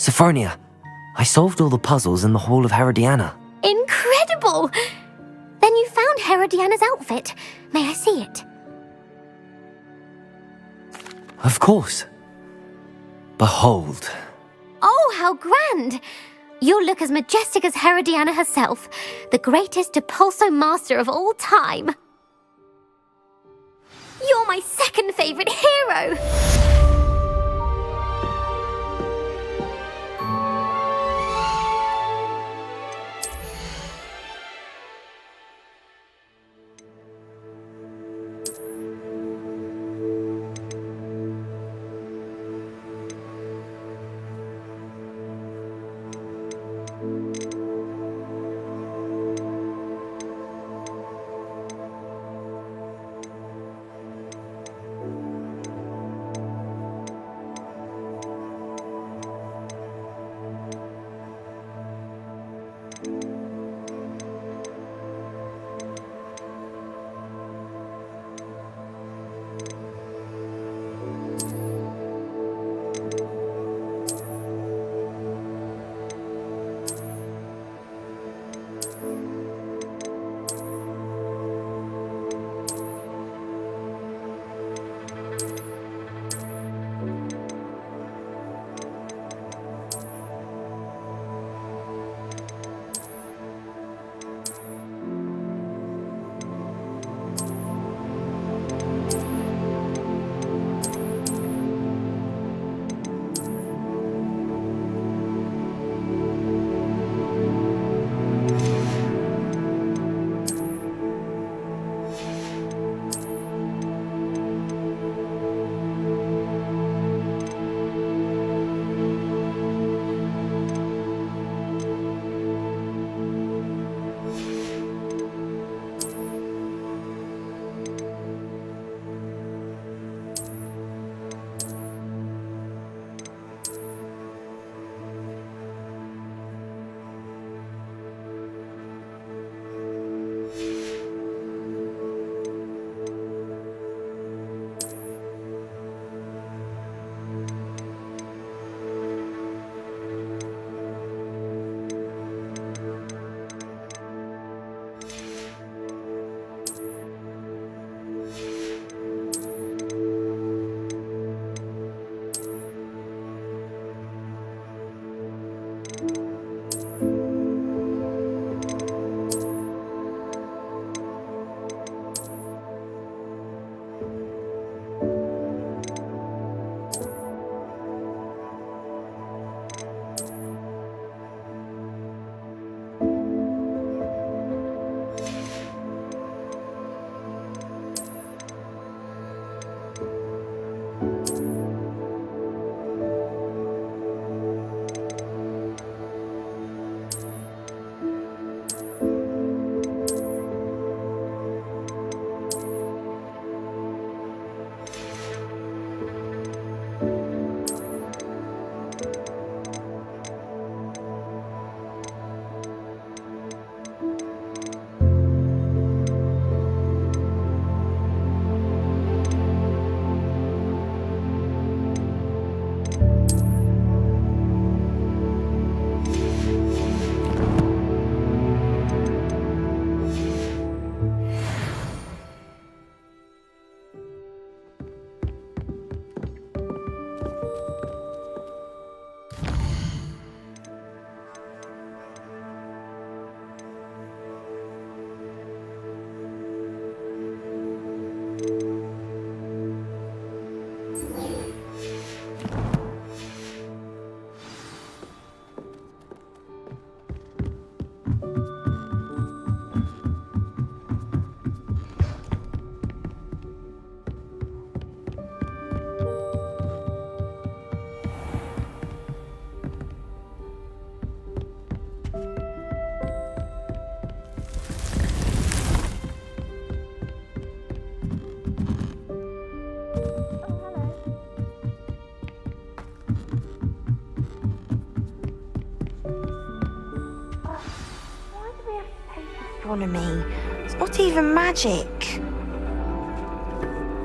Sophronia, I solved all the puzzles in the Hall of Herodiana. Incredible! Then you found Herodiana's outfit. May I see it? Of course. Behold. Oh, how grand! You'll look as majestic as Herodiana herself, the greatest Depulso master of all time. You're my second favourite hero! astronomy. It's not even magic.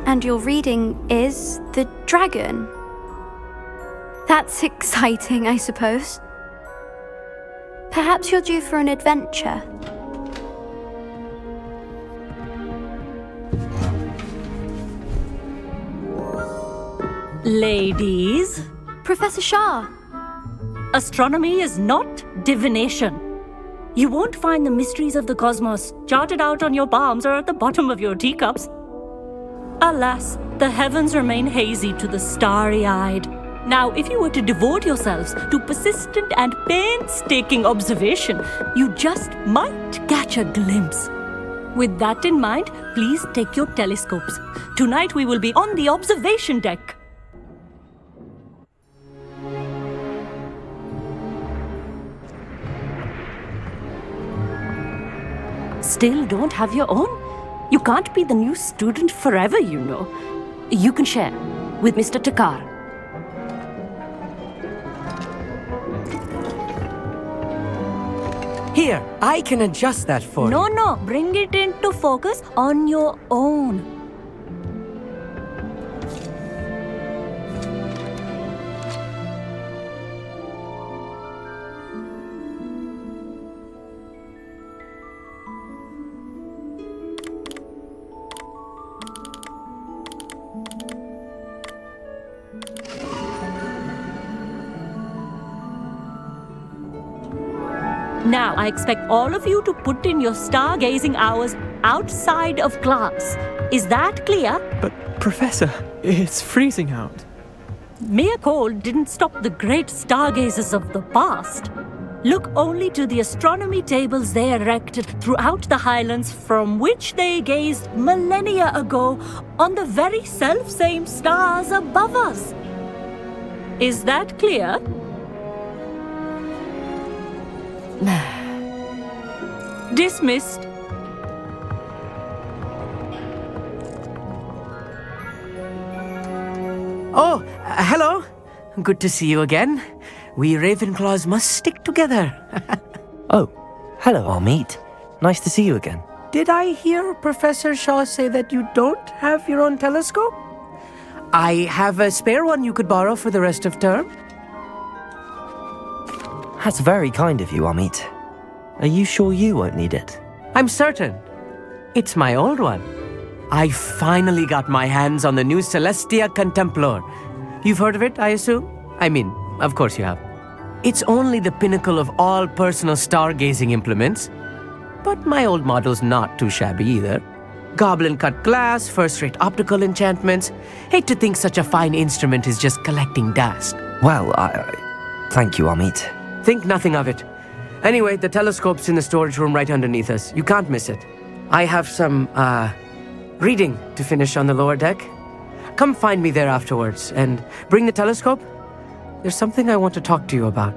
And your reading is the dragon. That's exciting, I suppose. Perhaps you're due for an adventure. Ladies, Professor Shah! astronomy is not divination. You won't find the mysteries of the cosmos charted out on your palms or at the bottom of your teacups. Alas, the heavens remain hazy to the starry-eyed. Now, if you were to devote yourselves to persistent and painstaking observation, you just might catch a glimpse. With that in mind, please take your telescopes. Tonight we will be on the observation deck. Still don't have your own? You can't be the new student forever, you know. You can share with Mr. Takar. Here, I can adjust that for you. No, bring it into focus on your own. Now, I expect all of you to put in your stargazing hours outside of class. Is that clear? But, Professor, it's freezing out. Mere cold didn't stop the great stargazers of the past. Look only to the astronomy tables they erected throughout the highlands from which they gazed millennia ago on the very self-same stars above us. Is that clear? Dismissed. Oh, hello. Good to see you again. We Ravenclaws must stick together. Oh, hello, Amit. Nice to see you again. Did I hear Professor Shaw say that you don't have your own telescope? I have a spare one you could borrow for the rest of term. That's very kind of you, Amit. Are you sure you won't need it? I'm certain. It's my old one. I finally got my hands on the new Celestia Contemplar. You've heard of it, I assume? I mean, of course you have. It's only the pinnacle of all personal stargazing implements. But my old model's not too shabby either. Goblin-cut glass, first-rate optical enchantments. Hate to think such a fine instrument is just collecting dust. Well, thank you, Amit. Think nothing of it. Anyway, the telescope's in the storage room right underneath us. You can't miss it. I have some, reading to finish on the lower deck. Come find me there afterwards, and bring the telescope. There's something I want to talk to you about.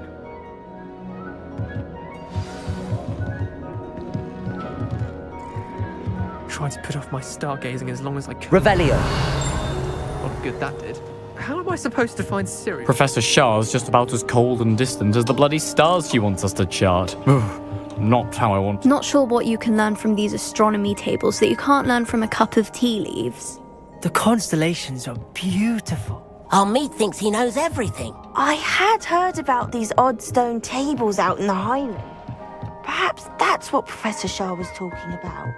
Tried to put off my stargazing as long as I could. Revelio. What good that did. How am I supposed to find Sirius? Professor Shah's just about as cold and distant as the bloody stars she wants us to chart. Not how I want. Not sure what you can learn from these astronomy tables that you can't learn from a cup of tea leaves. The constellations are beautiful. Amit thinks he knows everything. I had heard about these odd stone tables out in the Highlands. Perhaps that's what Professor Shah was talking about.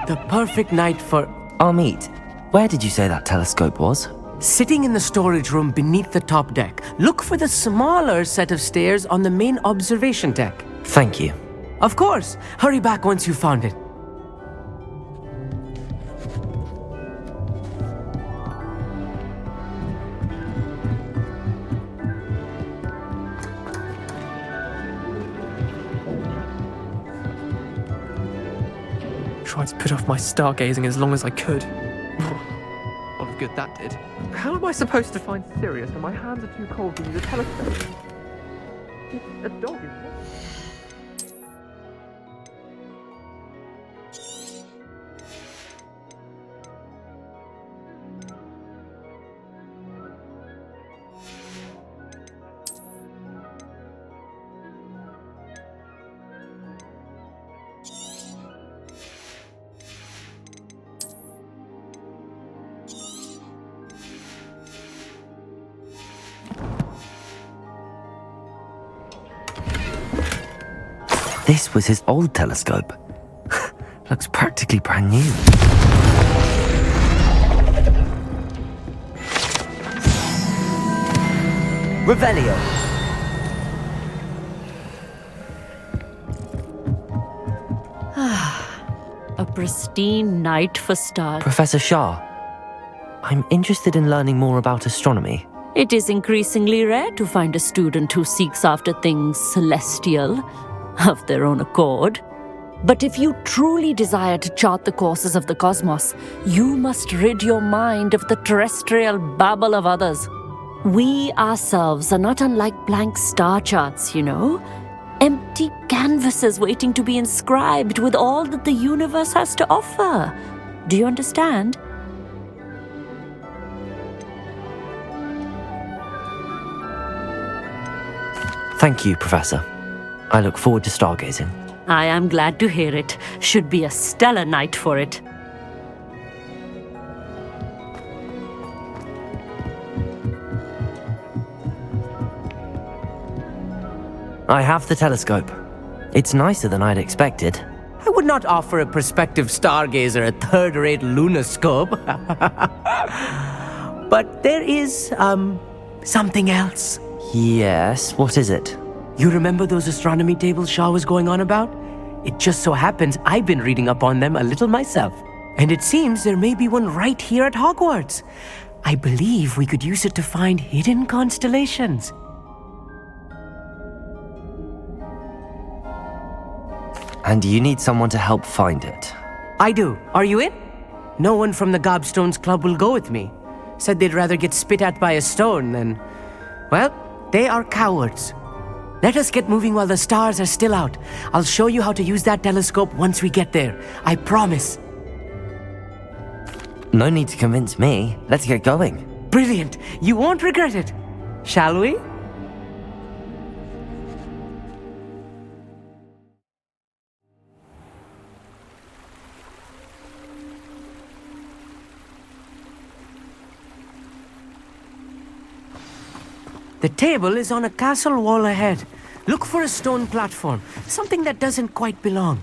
The perfect night for... Amit, where did you say that telescope was? Sitting in the storage room beneath the top deck. Look for the smaller set of stairs on the main observation deck. Thank you. Of course. Hurry back once you've found it. Tried to put off my stargazing as long as I could. What good that did. How am I supposed to find Sirius when my hands are too cold to use a telescope? It's a dog, isn't it? This was his old telescope. Looks practically brand new. Revelio. A pristine night for stars. Professor Shah, I'm interested in learning more about astronomy. It is increasingly rare to find a student who seeks after things celestial of their own accord. But if you truly desire to chart the courses of the cosmos, you must rid your mind of the terrestrial babble of others. We ourselves are not unlike blank star charts, you know. Empty canvases waiting to be inscribed with all that the universe has to offer. Do you understand? Thank you, Professor. I look forward to stargazing. I am glad to hear it. Should be a stellar night for it. I have the telescope. It's nicer than I'd expected. I would not offer a prospective stargazer a third-rate lunoscope. But there is, something else. Yes, what is it? You remember those astronomy tables Shah was going on about? It just so happens I've been reading up on them a little myself. And it seems there may be one right here at Hogwarts. I believe we could use it to find hidden constellations. And you need someone to help find it. I do. Are you in? No one from the Gobstones Club will go with me. Said they'd rather get spit at by a stone than... Well, they are cowards. Let us get moving while the stars are still out. I'll show you how to use that telescope once we get there. I promise. No need to convince me. Let's get going. Brilliant. You won't regret it. Shall we? The table is on a castle wall ahead. Look for a stone platform, something that doesn't quite belong.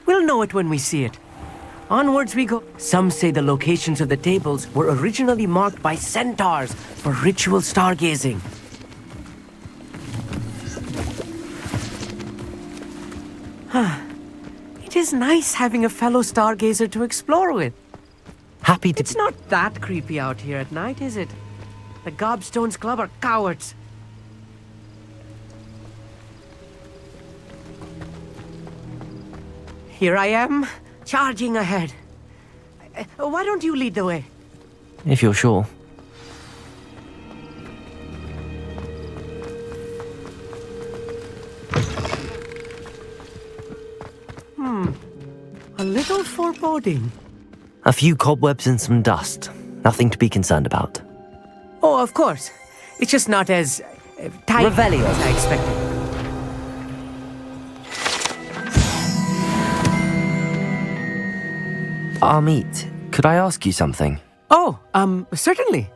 We'll know it when we see it. Onwards we go. Some say the locations of the tables were originally marked by centaurs for ritual stargazing. It is nice having a fellow stargazer to explore with. Happy to... It's not that creepy out here at night, is it? The Gobstones Club are cowards. Here I am, charging ahead. Why don't you lead the way? If you're sure. A little foreboding. A few cobwebs and some dust. Nothing to be concerned about. Oh, of course. It's just not as tight Revelio. as I expected. Amit, could I ask you something? Oh, certainly.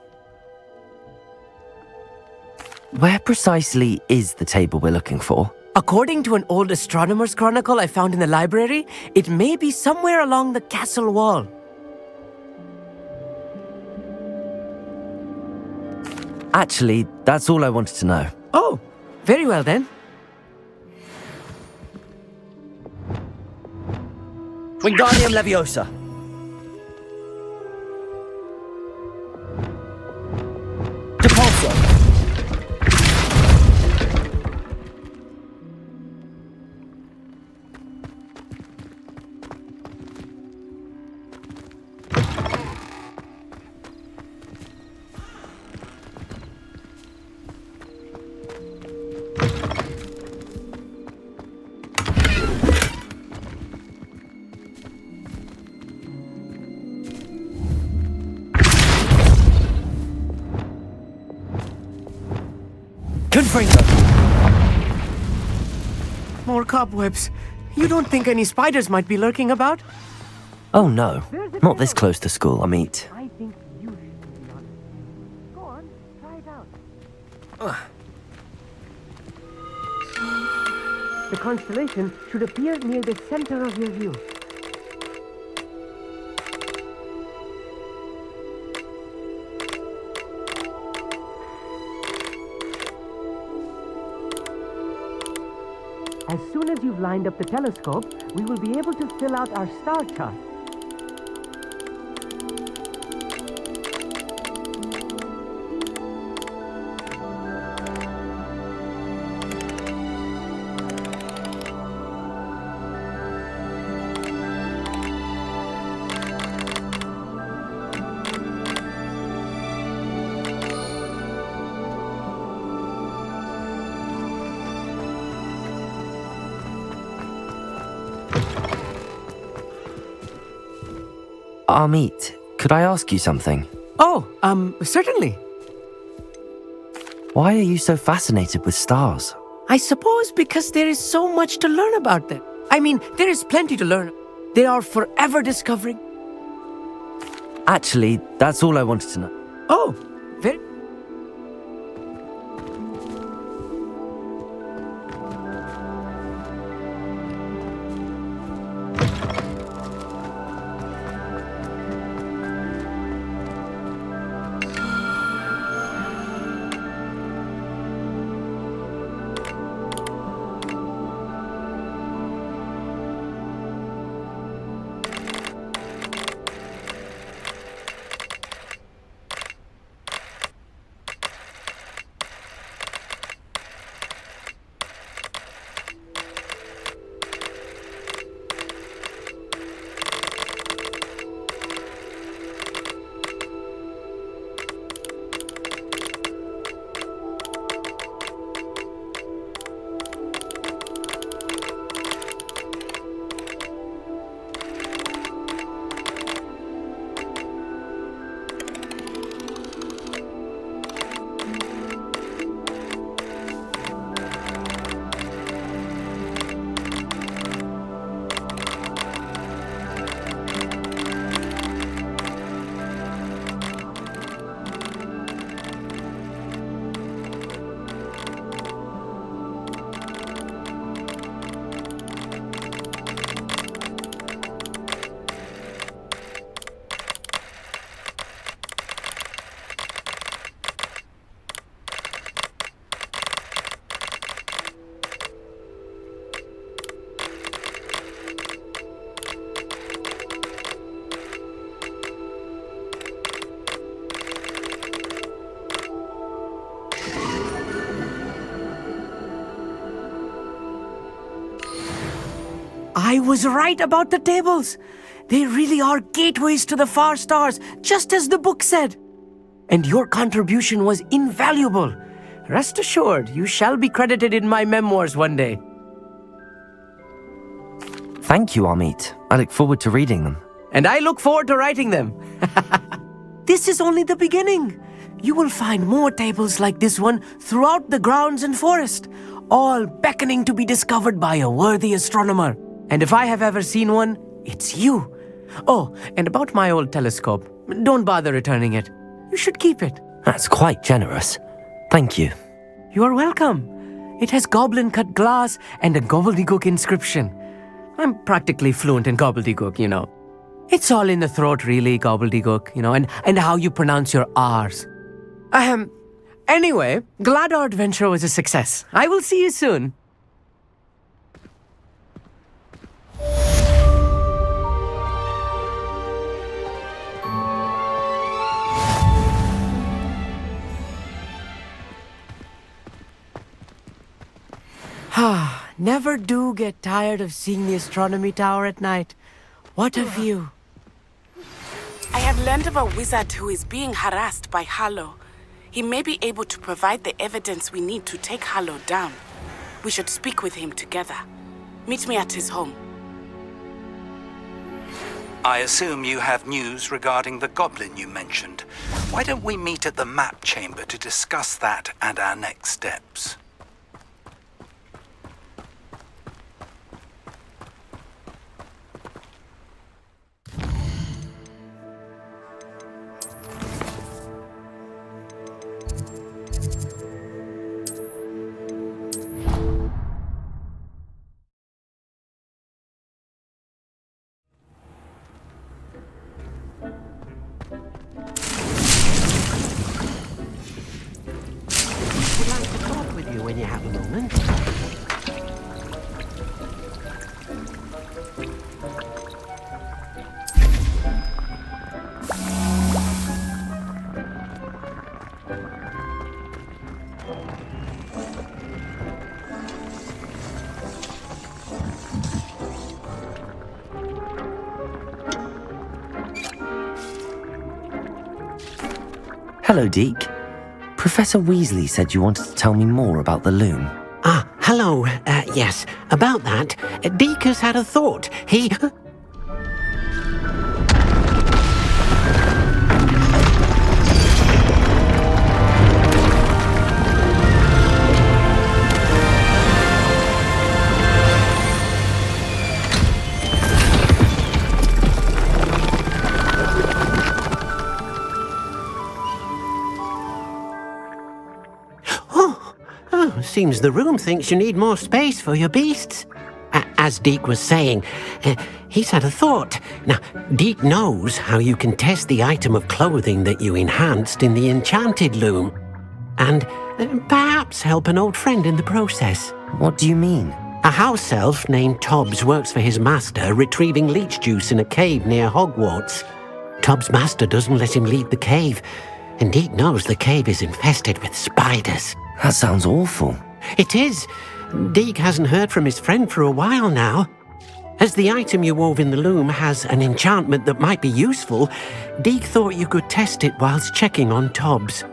Where precisely is the table we're looking for? According to an old astronomer's chronicle I found in the library, it may be somewhere along the castle wall. Actually, that's all I wanted to know. Oh, very well then. Wingardium Leviosa. Depulso. Confringo. More cobwebs. You don't think any spiders might be lurking about? Oh no, not this close to school, Amit. I think you should be honest. Go on, try it out. The constellation should appear near the center of your view. As soon as you've lined up the telescope, we will be able to fill out our star chart. Amit, could I ask you something? Oh, certainly. Why are you so fascinated with stars? I suppose because there is so much to learn about them. I mean, there is plenty to learn. They are forever discovering. Actually, that's all I wanted to know. Oh, very... I was right about the tables. They really are gateways to the far stars, just as the book said. And your contribution was invaluable. Rest assured, you shall be credited in my memoirs one day. Thank you, Amit. I look forward to reading them. And I look forward to writing them. This is only the beginning. You will find more tables like this one throughout the grounds and forest, all beckoning to be discovered by a worthy astronomer. And if I have ever seen one, it's you. Oh, and about my old telescope, don't bother returning it. You should keep it. That's quite generous. Thank you. You are welcome. It has goblin-cut glass and a gobbledygook inscription. I'm practically fluent in gobbledygook, you know. It's all in the throat, really, gobbledygook, you know, and how you pronounce your R's. Anyway, glad our adventure was a success. I will see you soon. Never do get tired of seeing the astronomy tower at night. What a view. I have learned of a wizard who is being harassed by Harlow. He may be able to provide the evidence we need to take Harlow down. We should speak with him together. Meet me at his home. I assume you have news regarding the goblin you mentioned. Why don't we meet at the map chamber to discuss that and our next steps? when you have a moment. Hello, Deke. Professor Weasley said you wanted to tell me more about the loom. Ah, hello. Yes, about that. Deke has had a thought. He... Seems the room thinks you need more space for your beasts. As Deke was saying, he's had a thought. Now, Deke knows how you can test the item of clothing that you enhanced in the enchanted loom. And perhaps help an old friend in the process. What do you mean? A house elf named Tobbs works for his master retrieving leech juice in a cave near Hogwarts. Tobbs' master doesn't let him leave the cave, and Deke knows the cave is infested with spiders. That sounds awful. It is. Deke hasn't heard from his friend for a while now. As the item you wove in the loom has an enchantment that might be useful, Deke thought you could test it whilst checking on Tobbs.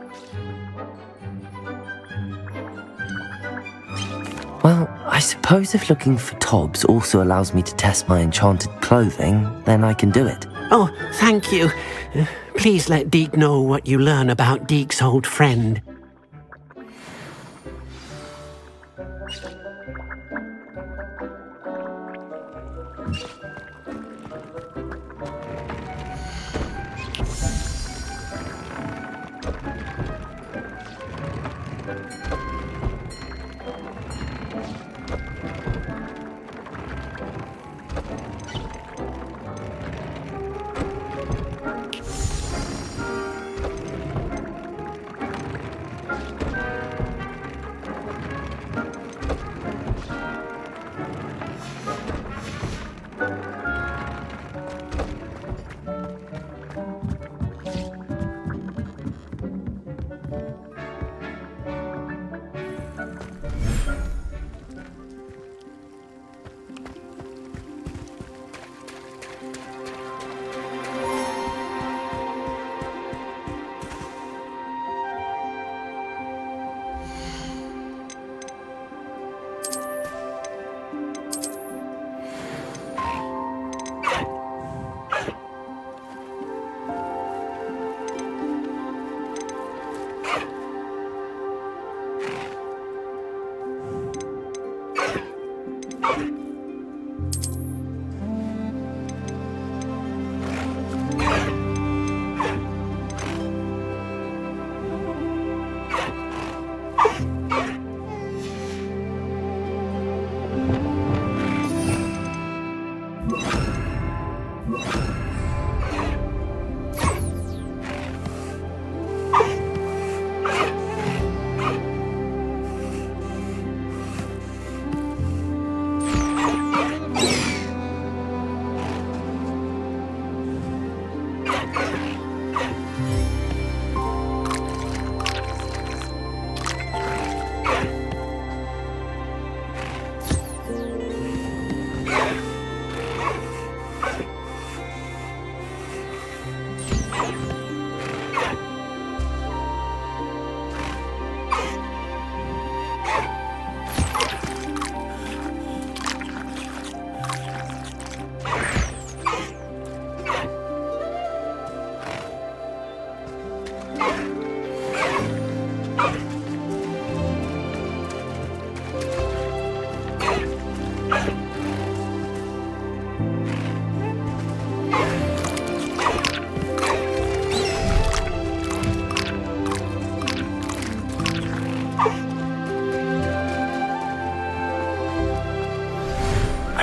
Well, I suppose if looking for Tobbs also allows me to test my enchanted clothing, then I can do it. Oh, thank you. Please let Deke know what you learn about Deke's old friend.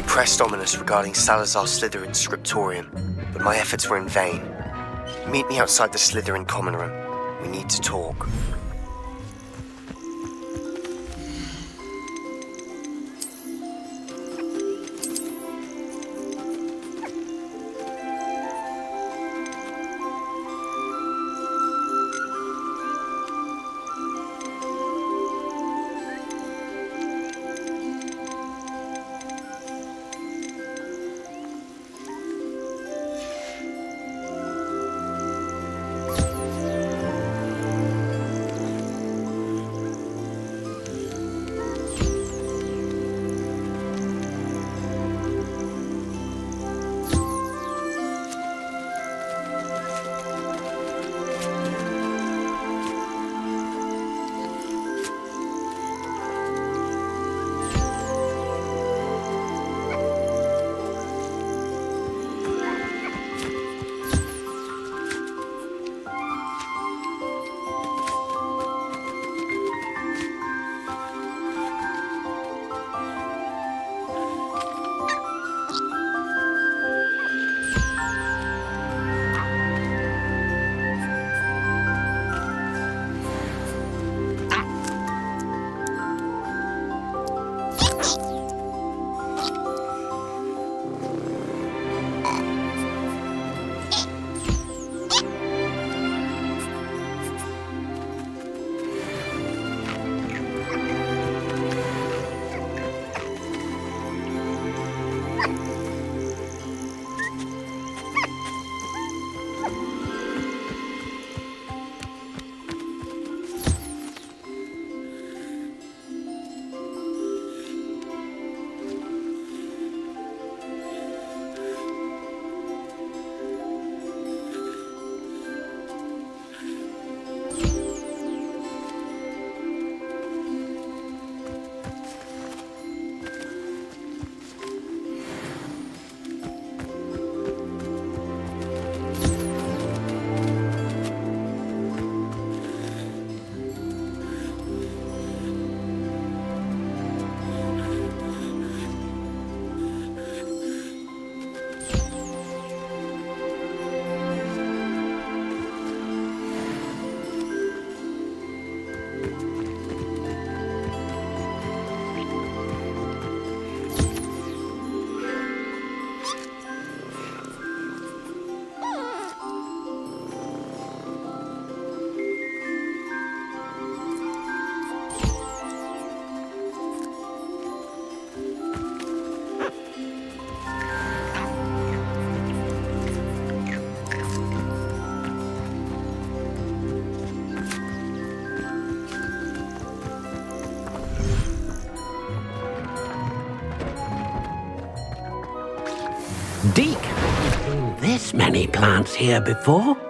Pressed ominous regarding Salazar Slytherin's scriptorium, but my efforts were in vain. Meet me outside the Slytherin common room. We need to talk. Deke hasn't seen this many plants here before.